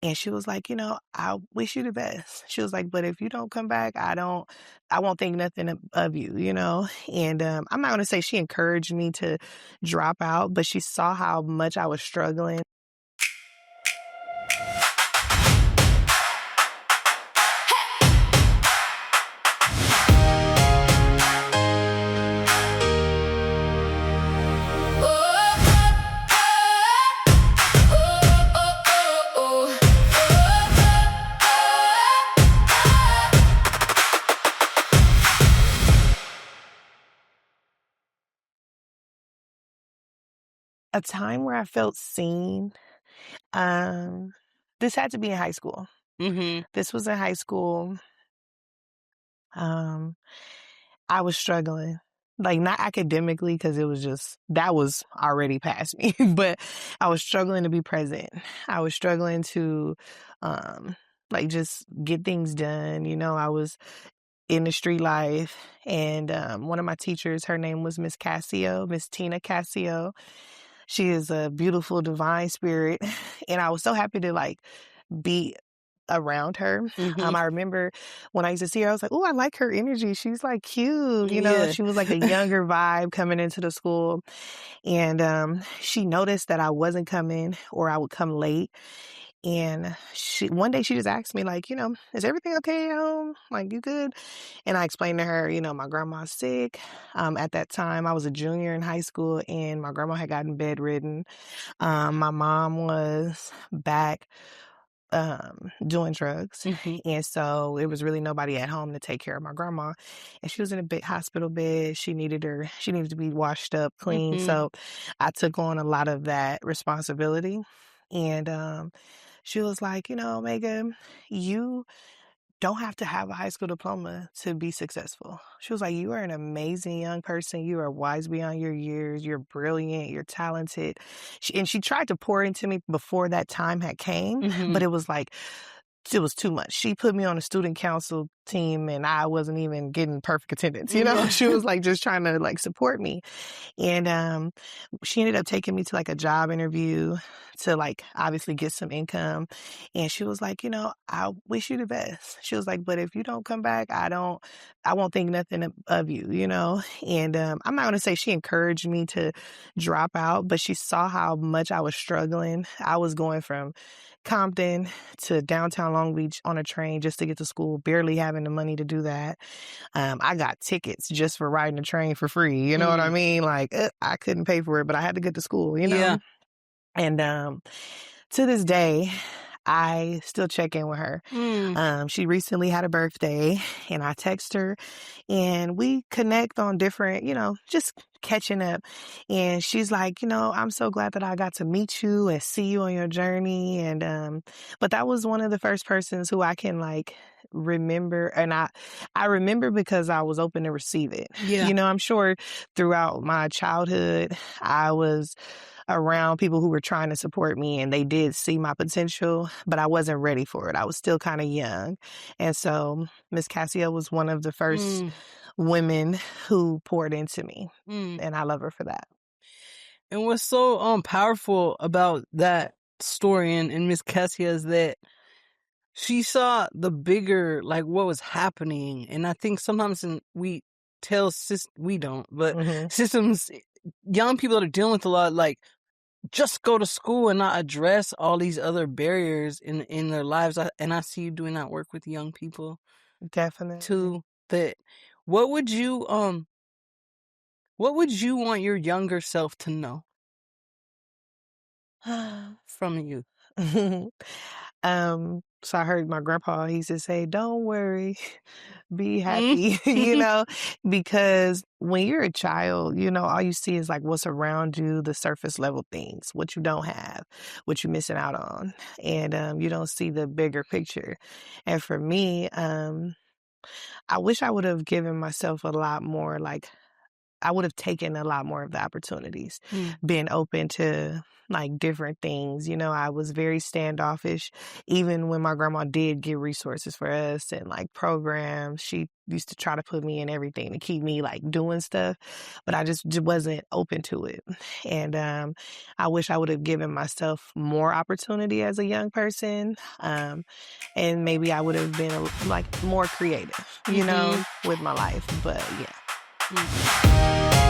And she was like, "I wish you the best." She was like, "But if you don't come back, I won't think nothing of you." And I'm not gonna say she encouraged me to drop out, but she saw how much I was struggling. A time where I felt seen, um, this had to be in high school. Mhm. This was in high school. Um, I was struggling, like not academically because it was just that was already past me, but I was struggling to be present. I was struggling to, um, like just get things done. I was in the street life, and one of my teachers, her name was Miss Cassio, Miss Tina Cassio. She is a beautiful divine spirit, and I was so happy to like be around her. Mhm. I remember when I used to see her, I was like, "Oh, I like her energy. She's like cute." Yeah. She was like a younger vibe coming into the school, and she noticed that I wasn't coming or I would come late. And one day she just asked me, like, "Is everything okay at home? Like, you good?" And I explained to her, my grandma's sick. At that time, I was a junior in high school, and my grandma had gotten bedridden. My mom was back doing drugs. Mhm. And so it was really nobody at home to take care of my grandma. And she was in a big hospital bed. She needed to be washed up, clean. Mhm. So I took on a lot of that responsibility. And she was like, "Megan, you don't have to have a high school diploma to be successful." She was like, "You are an amazing young person. You are wise beyond your years. You're brilliant. You're talented." And she tried to pour into me before that time had came, but Mhm. it was too much. She put me on a student council team and I wasn't even getting perfect attendance. Yeah. She was like just trying to like support me. And she ended up taking me to like a job interview to like obviously get some income. And she was like, "I wish you the best." She was like, "But if you don't come back, I won't think nothing of you." And I'm not gonna say she encouraged me to drop out, but she saw how much I was struggling. I was going from Compton to downtown Long Beach on a train just to get to school, barely having the money to do that. I got tickets just for riding the train for free. You know what I Mm. mean? Like I couldn't pay for it, but I had to get to school. Yeah. And to this day, I still check in with her. Mm. She recently had a birthday, and I text her, and we connect on different, just catching up. And she's like, "I'm so glad that I got to meet you and see you on your journey." And but that was one of the first persons who I can like remember, and I remember because I was open to receive it. Yeah. I'm sure throughout my childhood, I was around people who were trying to support me and they did see my potential, but I wasn't ready for it. I was still kind of young. And so Miss Cassia was one of the first Mm. women who poured into me. Mm. And I love her for that. And what's so powerful about that story and Miss Cassia is that she saw the bigger, like, what was happening. And I think sometimes we we don't, but Hmm. systems, young people that are dealing with a lot, like, just go to school and not address all these other barriers in their lives. And I see you doing that work with young people Definitely. too. That what would you what would you want your younger self to know from you? So I heard my grandpa, he used to say, "Don't worry, be Mm. happy," because when you're a child, all you see is like what's around you, the surface level things, what you don't have, what you're missing out on. And you don't see the bigger picture. And for me, I wish I would have given myself a lot more like I would have taken a lot more of the opportunities, Mm. been open to like different things. I was very standoffish. Even when my grandma did get resources for us and like programs, she used to try to put me in everything to keep me like doing stuff, but I just wasn't open to it. And I wish I would have given myself more opportunity as a young person. And maybe I would have been like more creative, Mhm. with my life. But yeah. Mm.